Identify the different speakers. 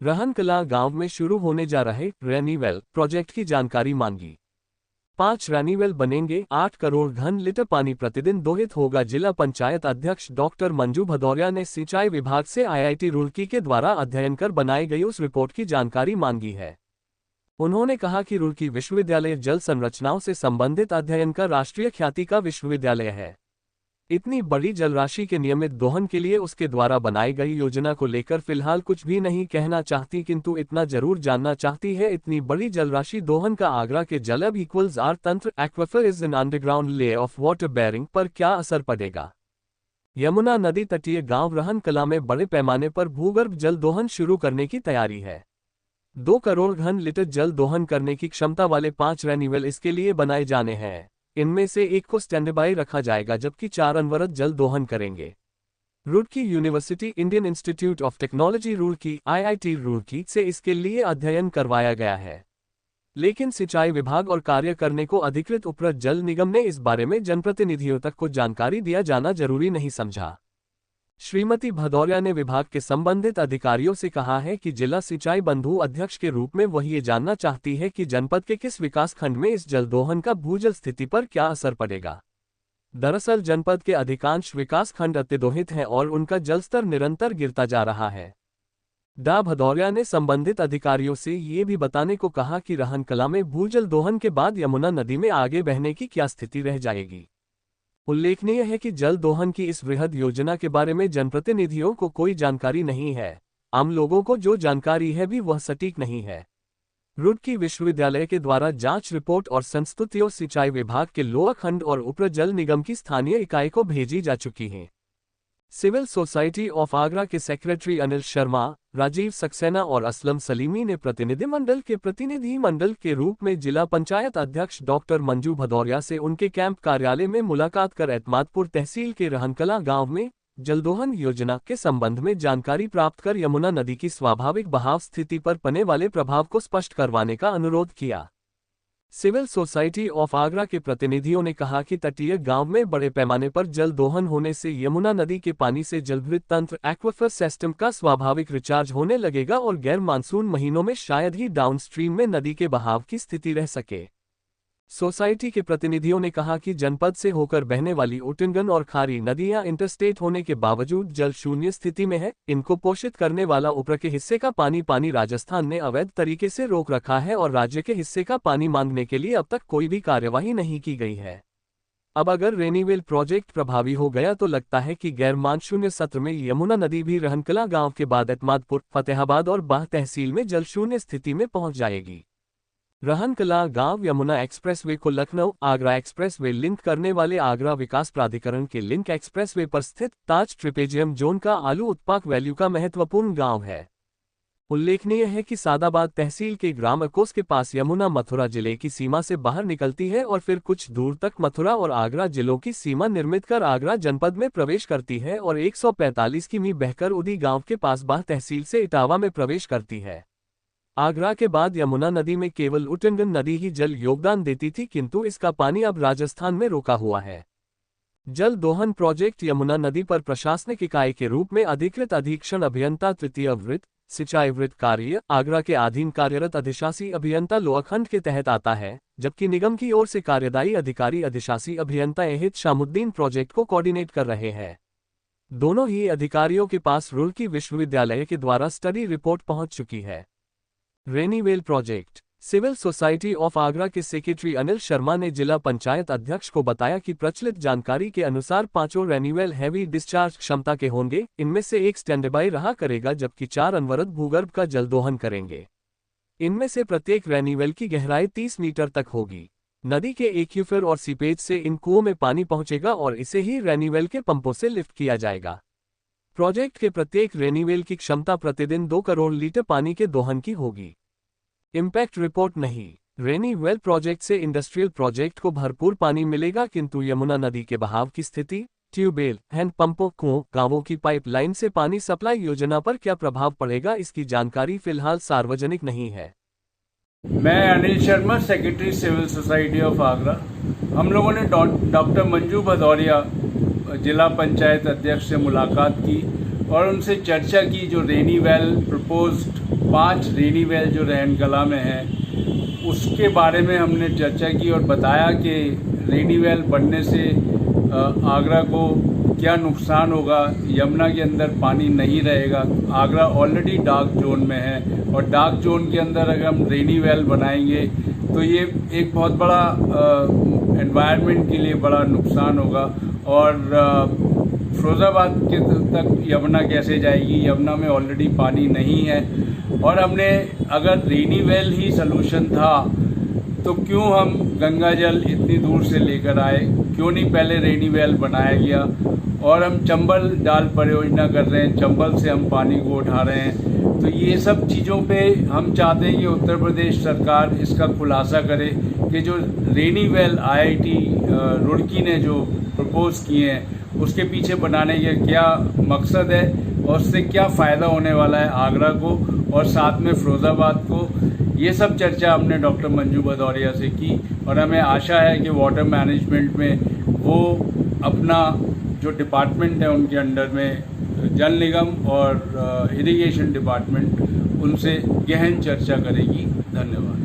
Speaker 1: रहनकला गांव में शुरू होने जा रहे रेनीवेल प्रोजेक्ट की जानकारी मांगी। 5 रेनीवेल बनेंगे, 8 करोड़ घन लीटर पानी प्रतिदिन दोहित होगा। जिला पंचायत अध्यक्ष डॉक्टर मंजू भदौरिया ने सिंचाई विभाग से आईआईटी रुड़की के द्वारा अध्ययन कर बनाई गई उस रिपोर्ट की जानकारी मांगी है। उन्होंने कहा कि रुड़की विश्वविद्यालय जल संरचनाओं से संबंधित अध्ययन का राष्ट्रीय ख्याति का विश्वविद्यालय है। इतनी बड़ी जलराशि के नियमित दोहन के लिए उसके द्वारा बनाई गई योजना को लेकर फिलहाल कुछ भी नहीं कहना चाहती, किंतु इतना जरूर जानना चाहती है, इतनी बड़ी जलराशि दोहन का आगरा के जलब इक्वल्स आर तंत्र aquifer is an underground layer of water bearing पर क्या असर पड़ेगा। यमुना नदी तटीय गांव रहनकला में बड़े पैमाने पर भूगर्भ जल दोहन शुरू करने की तैयारी है। 2 करोड़ घन लीटर जल दोहन करने की क्षमता वाले 5 रेनीवेल इसके लिए बनाए जाने हैं। इनमें से एक को स्टैंड बाई रखा जाएगा, जबकि 4 अनवरत जल दोहन करेंगे। Roorkee university, Indian institute of technology Roorkee IIT Roorkee से इसके लिए अध्ययन करवाया गया है, लेकिन सिंचाई विभाग और कार्य करने को अधिकृत उपरत जल निगम ने इस बारे में जनप्रतिनिधियों तक को जानकारी दिया जाना जरूरी नहीं समझा। श्रीमती भदौरिया ने विभाग के संबंधित अधिकारियों से कहा है कि जिला सिंचाई बंधु अध्यक्ष के रूप में वह ये जानना चाहती है कि जनपद के किस विकास खंड में इस जल दोहन का भूजल स्थिति पर क्या असर पड़ेगा। दरअसल जनपद के अधिकांश विकास खंड अत्यदोहित हैं और उनका जलस्तर निरंतर गिरता जा रहा है। डा भदौरिया ने संबंधित अधिकारियों से ये भी बताने को कहा कि रहनकला में भूजल दोहन के बाद यमुना नदी में आगे बहने की क्या स्थिति रह जाएगी। उल्लेखनीय है कि जल दोहन की इस वृहद योजना के बारे में जनप्रतिनिधियों को कोई जानकारी नहीं है। आम लोगों को जो जानकारी है भी वह सटीक नहीं है। रुड़की विश्वविद्यालय के द्वारा जांच रिपोर्ट और संस्तुतियों सिंचाई विभाग के लोअर खंड और ऊपर जल निगम की स्थानीय इकाई को भेजी जा चुकी हैं। सिविल सोसाइटी ऑफ आगरा के सेक्रेटरी अनिल शर्मा, राजीव सक्सेना और असलम सलीमी ने प्रतिनिधि मंडल के रूप में जिला पंचायत अध्यक्ष डॉक्टर मंजू भदौरिया से उनके कैंप कार्यालय में मुलाकात कर एतमादपुर तहसील के रहनकला गांव में जलदोहन योजना के संबंध में जानकारी प्राप्त कर यमुना नदी की स्वाभाविक बहाव स्थिति पर पड़ने वाले प्रभाव को स्पष्ट करवाने का अनुरोध किया। सिविल सोसाइटी ऑफ आगरा के प्रतिनिधियों ने कहा कि तटीय गांव में बड़े पैमाने पर जल दोहन होने से यमुना नदी के पानी से जलभृत तंत्र एक्वाफर सिस्टम का स्वाभाविक रिचार्ज होने लगेगा और गैर मानसून महीनों में शायद ही डाउनस्ट्रीम में नदी के बहाव की स्थिति रह सके। सोसाइटी के प्रतिनिधियों ने कहा कि जनपद से होकर बहने वाली ओटनगन और खारी नदियां इंटरस्टेट होने के बावजूद जल शून्य स्थिति में है। इनको पोषित करने वाला ऊपर के हिस्से का पानी राजस्थान ने अवैध तरीके से रोक रखा है और राज्य के हिस्से का पानी मांगने के लिए अब तक कोई भी कार्यवाही नहीं की गई है। अब अगर रेनीवेल प्रोजेक्ट प्रभावी हो गया तो लगता है कि गैर मानसून सत्र में यमुना नदी भी रहनकला गांव के बाद एतमादपुर, फतेहाबाद और बाह तहसील में जल शून्य स्थिति में पहुंच जाएगी। रहनकला गांव यमुना एक्सप्रेसवे को लखनऊ आगरा एक्सप्रेसवे लिंक करने वाले आगरा विकास प्राधिकरण के लिंक एक्सप्रेसवे पर स्थित ताज ट्रिपेजियम जोन का आलू उत्पादक वैल्यू का महत्वपूर्ण गांव है। उल्लेखनीय है कि सादाबाद तहसील के ग्राम अकोस के पास यमुना मथुरा जिले की सीमा से बाहर निकलती है और फिर कुछ दूर तक मथुरा और आगरा जिलों की सीमा निर्मित कर आगरा जनपद में प्रवेश करती है और 145 किमी बहकर उदी गांव के पास बाह तहसील से इटावा में प्रवेश करती है। आगरा के बाद यमुना नदी में केवल उटनगन नदी ही जल योगदान देती थी, किंतु इसका पानी अब राजस्थान में रोका हुआ है। जल दोहन प्रोजेक्ट यमुना नदी पर प्रशासनिक इकाई के रूप में अधिकृत अधीक्षण अभियंता तृतीय वृत्त सिंचाई वृत्त कार्य आगरा के अधीन कार्यरत अधिशासी अभियंता लोअखंड के तहत आता है, जबकि निगम की ओर से कार्यदायी अधिकारी अधिशासी अभियंता एहिद शामुद्दीन प्रोजेक्ट को कोऑर्डिनेट कर रहे हैं। दोनों ही अधिकारियों के पास रुड़की विश्वविद्यालय के द्वारा स्टडी रिपोर्ट पहुंच चुकी है। रेनीवेल project civil society of Agra के सेक्रेटरी अनिल शर्मा ने जिला पंचायत अध्यक्ष को बताया कि प्रचलित जानकारी के अनुसार 5 रेनीवेल हैवी डिस्चार्ज क्षमता के होंगे। इनमें से एक स्टैंड बाई रहा करेगा, जबकि 4 अनवरत भूगर्भ का जल दोहन करेंगे। इनमें से प्रत्येक रेनीवेल की गहराई 30 मीटर तक होगी। नदी के एक्यूफर और सीपेज से इन कुओं में पानी पहुंचेगा और इसे ही रेनीवेल के पंपों से लिफ्ट किया जाएगा। प्रोजेक्ट के प्रत्येक रेनीवेल की क्षमता प्रतिदिन 2 करोड़ लीटर पानी के दोहन की होगी। इम्पैक्ट रिपोर्ट नहीं। रेनीवेल प्रोजेक्ट से इंडस्ट्रियल प्रोजेक्ट को भरपूर पानी मिलेगा, किंतु यमुना नदी के बहाव की स्थिति, ट्यूबवेल, हैंडपंपों, कुओं, गांवों की पाइपलाइन से पानी सप्लाई योजना पर क्या प्रभाव पड़ेगा, इसकी जानकारी फिलहाल सार्वजनिक नहीं है।
Speaker 2: मैं Anil Sharma, secretary civil society of Agra. हम लोगों ने डॉक्टर मंजू भदौरिया जिला पंचायत अध्यक्ष से मुलाकात की और उनसे चर्चा की जो रेनीवेल प्रपोज्ड 5 रेनी वेल जो रैन कला में है उसके बारे में हमने चर्चा की और बताया कि रेनी वेल बनने से आगरा को क्या नुकसान होगा। यमुना के अंदर पानी नहीं रहेगा। आगरा ऑलरेडी डार्क जोन में है और डार्क जोन के अंदर अगर हम रेनी वेल बनाएंगे तो ये एक बहुत बड़ा एनवायरनमेंट के लिए बड़ा नुकसान होगा। और फिरोजाबाद के तक यमुना कैसे जाएगी? यमुना में ऑलरेडी पानी नहीं है। और हमने अगर रेनी वेल ही सलूशन था तो क्यों हम गंगा जल इतनी दूर से लेकर आए? क्यों नहीं पहले रेनी वेल बनाया गया? और हम चंबल डाल परियोजना कर रहे हैं, चंबल से हम पानी को उठा रहे हैं। तो ये सब चीज़ों पे हम चाहते हैं कि उत्तर प्रदेश सरकार इसका खुलासा करे कि जो रेनी वेल IIT रुड़की ने जो प्रपोज किए हैं उसके पीछे बनाने के क्या मकसद है और उससे क्या फ़ायदा होने वाला है आगरा को और साथ में फिरोज़ाबाद को। ये सब चर्चा हमने डॉक्टर मंजू भदौरिया से की और हमें आशा है कि वाटर मैनेजमेंट में वो अपना जो डिपार्टमेंट है उनके अंडर में जल निगम और इरिगेशन डिपार्टमेंट उनसे गहन चर्चा करेगी। धन्यवाद।